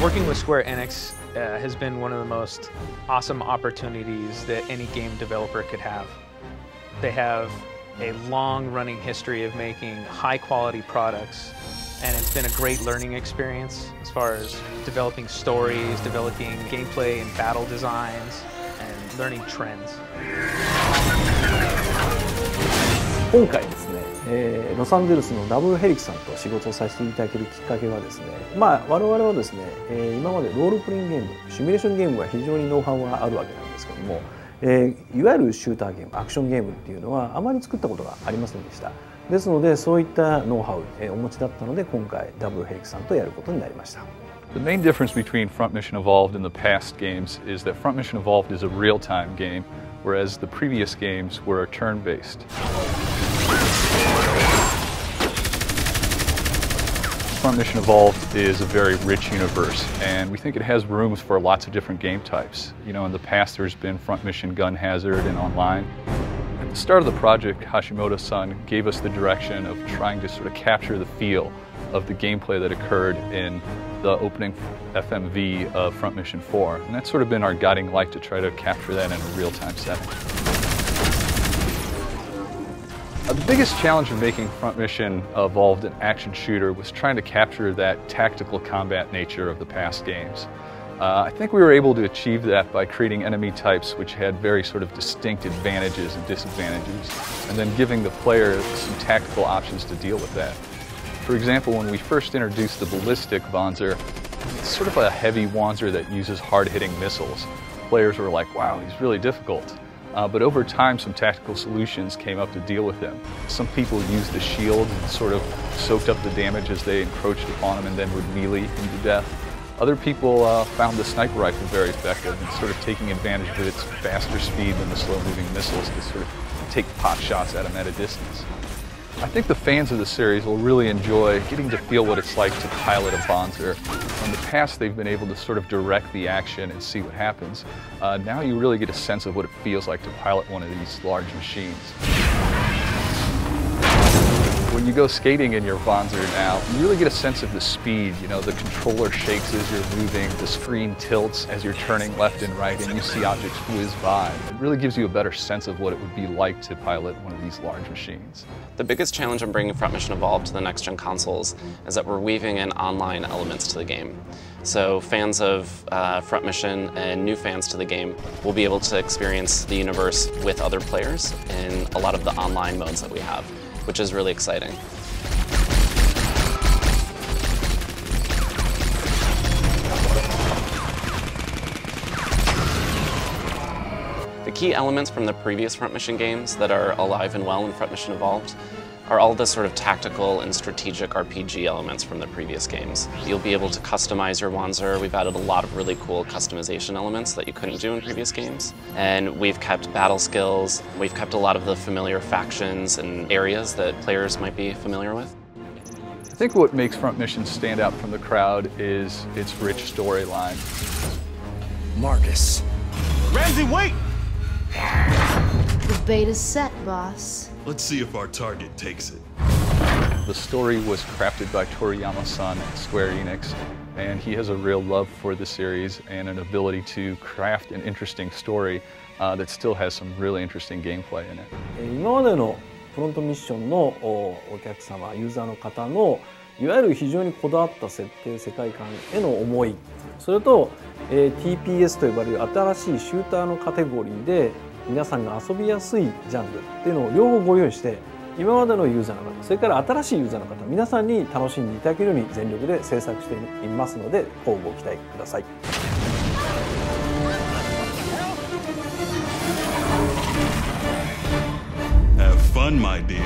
Working with Square Enix has been one of the most awesome opportunities that any game developer could have. They have a long-running history of making high-quality products, and it's been a great learning experience as far as developing stories, developing gameplay and battle designs, and learning trends. 今回ですね、ロサンゼルスのダブルヘリクスさんと仕事をさせていただけるきっかけはですね、我々はですね、今までロールプレイングゲーム、シミュレーションゲームは非常にノウハウがあるわけなんですけども、いわゆるシューターゲーム、アクションゲームっていうのはあまり作ったことがありませんでした。ですので、そういったノウハウ、お持ちだったので、今回ダブルヘリクスさんとやることになりました。The main difference between Front Mission Evolved and the past games is that Front Mission Evolved is a real-time game, whereas the previous games were turn-based. Front Mission Evolved is a very rich universe, and we think it has rooms for lots of different game types. You know, in the past there's been Front Mission Gun Hazard and online. At the start of the project, Hashimoto-san gave us the direction of trying to sort of capture the feel of the gameplay that occurred in the opening FMV of Front Mission 4, and that's sort of been our guiding light to try to capture that in a real-time setting. The biggest challenge of making Front Mission Evolved an action shooter was trying to capture that tactical combat nature of the past games. I think we were able to achieve that by creating enemy types which had very sort of distinct advantages and disadvantages, and then giving the player some tactical options to deal with that. For example, when we first introduced the ballistic Wanzer, it's sort of a heavy Wanzer that uses hard-hitting missiles. Players were like, wow, he's really difficult. But over time, some tactical solutions came up to deal with him. Some people used the shield and sort of soaked up the damage as they encroached upon him and then would melee him to death. Other people found the sniper rifle very effective and sort of taking advantage of its faster speed than the slow-moving missiles to sort of take pot shots at him at a distance. I think the fans of the series will really enjoy getting to feel what it's like to pilot a Wanzer. In the past, they've been able to sort of direct the action and see what happens. Now you really get a sense of what it feels like to pilot one of these large machines. When you go skating in your Wanzer now, you really get a sense of the speed. You know, the controller shakes as you're moving, the screen tilts as you're turning left and right, and you see objects whiz by. It really gives you a better sense of what it would be like to pilot one of these large machines. The biggest challenge in bringing Front Mission Evolved to the next-gen consoles is that we're weaving in online elements to the game. So fans of Front Mission and new fans to the game will be able to experience the universe with other players in a lot of the online modes that we have, which is really exciting. The key elements from the previous Front Mission games that are alive and well in Front Mission Evolved are all the sort of tactical and strategic RPG elements from the previous games. You'll be able to customize your Wanzer. We've added a lot of really cool customization elements that you couldn't do in previous games. And we've kept battle skills. We've kept a lot of the familiar factions and areas that players might be familiar with. I think what makes Front Mission stand out from the crowd is its rich storyline. Marcus. Ramsey, wait! The bait is set, boss. Let's see if our target takes it. The story was crafted by Toriyama-san at Square Enix, and he has a real love for the series and an ability to craft an interesting story that still has some really interesting gameplay in it. 今までのフロントミッションのお客様、ユーザーの方のいわゆる非常にこだわった設定、世界観への思い、それと、TPS と呼ばれる新しいシューターのカテゴリーで皆さんが遊びやすいジャンルっていうのを両方ご用意して、今までのユーザーの方、それから新しいユーザーの方、皆さんに楽しんでいただけるように全力で制作していますので、ご期待ください。Have fun, my dear.